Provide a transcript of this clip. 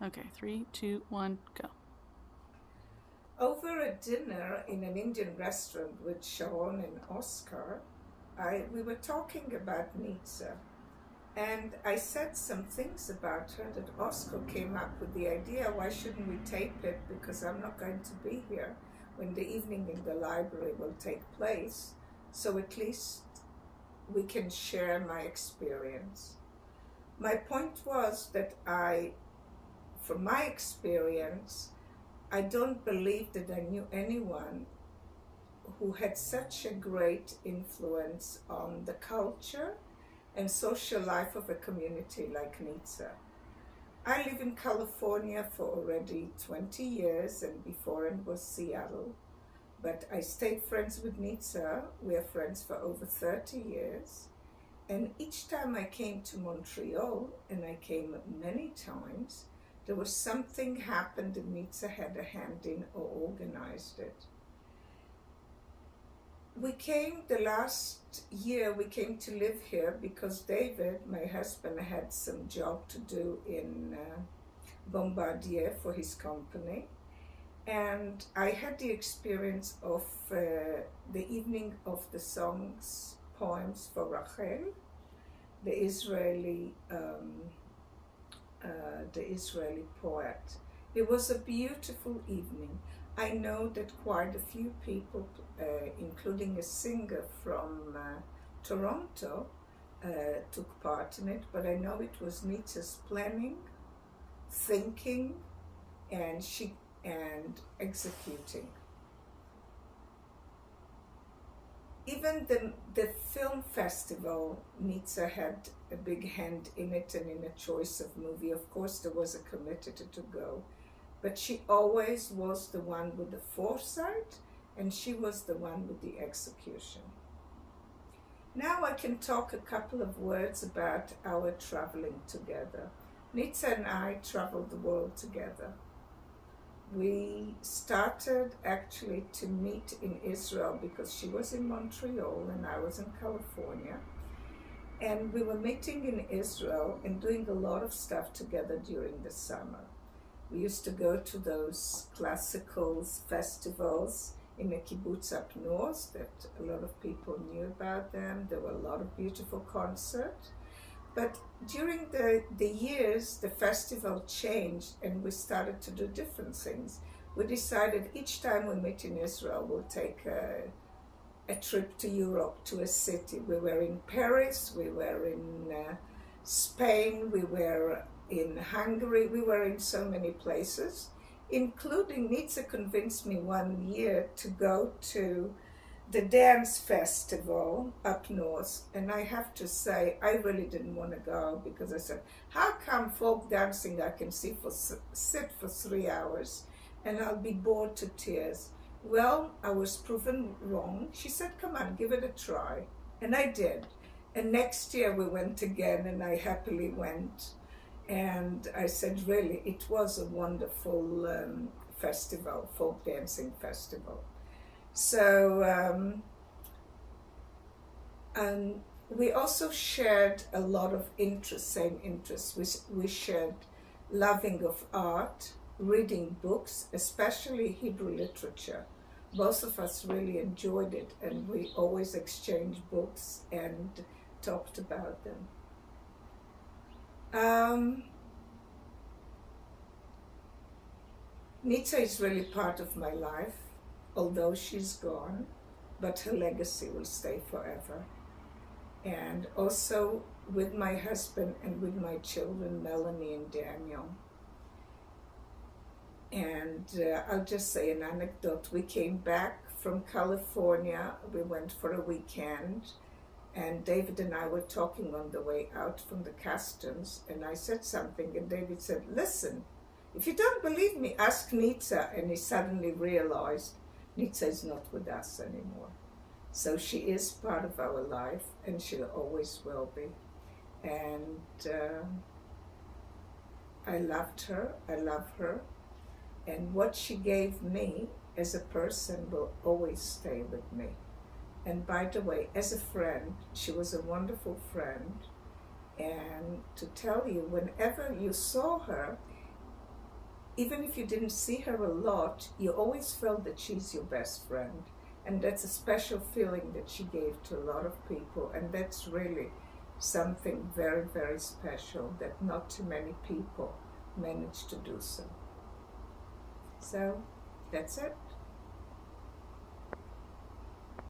Okay, 3, 2, 1, go. Over a dinner in an Indian restaurant with Sharon and Oscar, we were talking about Nietzsche. And I said some things about her that Oscar came up with the idea, why shouldn't we tape it? Because I'm not going to be here when the evening in the library will take place. So at least we can share my experience. My point was that from my experience, I don't believe that I knew anyone who had such a great influence on the culture and social life of a community like Nietzsche. I live in California for already 20 years, and before it was Seattle. But I stayed friends with Nietzsche. We are friends for over 30 years. And each time I came to Montreal, and I came many times, there was something happened and Nietzsche had a hand in or organized it. The last year we came to live here because David, my husband, had some job to do in Bombardier for his company. And I had the experience of the evening of the songs, poems for Rachel, the Israeli poet. It was a beautiful evening. I know that quite a few people, including a singer from Toronto, took part in it, but I know it was Nietzsche's planning, thinking, and executing. Even the film festival, Nietzsche had a big hand in it and in a choice of movie. Of course, there was a committee to go, but she always was the one with the foresight, and she was the one with the execution. Now I can talk a couple of words about our traveling together. Nietzsche and I traveled the world together. We started actually to meet in Israel because she was in Montreal and I was in California. And we were meeting in Israel and doing a lot of stuff together during the summer. We used to go to those classical festivals in a kibbutz up north that a lot of people knew about them. There were a lot of beautiful concerts. But during the years, the festival changed and we started to do different things. We decided each time we meet in Israel, we'll take a trip to Europe, to a city. We were in Paris, we were in Spain, we were in Hungary, we were in so many places, including Nietzsche convinced me one year to go to the dance festival up north, and I have to say I really didn't want to go because I said, how come folk dancing I can sit for 3 hours and I'll be bored to tears? Well, I was proven wrong. She said, come on, give it a try, and I did. And next year we went again and I happily went, and I said, really, it was a wonderful festival, folk dancing festival. So, and we also shared a lot of same interests. We shared loving of art, reading books, especially Hebrew literature. Both of us really enjoyed it, and we always exchanged books and talked about them. Nietzsche is really part of my life, although she's gone, but her legacy will stay forever. And also with my husband and with my children, Melanie and Daniel. And I'll just say an anecdote. We came back from California, we went for a weekend, and David and I were talking on the way out from the customs, and I said something, and David said, listen, if you don't believe me, ask Nietzsche. And he suddenly realized Nietzsche is not with us anymore. So she is part of our life, and she always will be. And I loved her, I love her, and what she gave me as a person will always stay with me. And by the way, as a friend, she was a wonderful friend. And to tell you, whenever you saw her, even if you didn't see her a lot, you always felt that she's your best friend. And that's a special feeling that she gave to a lot of people. And that's really something very, very special that not too many people manage to do so. So that's it.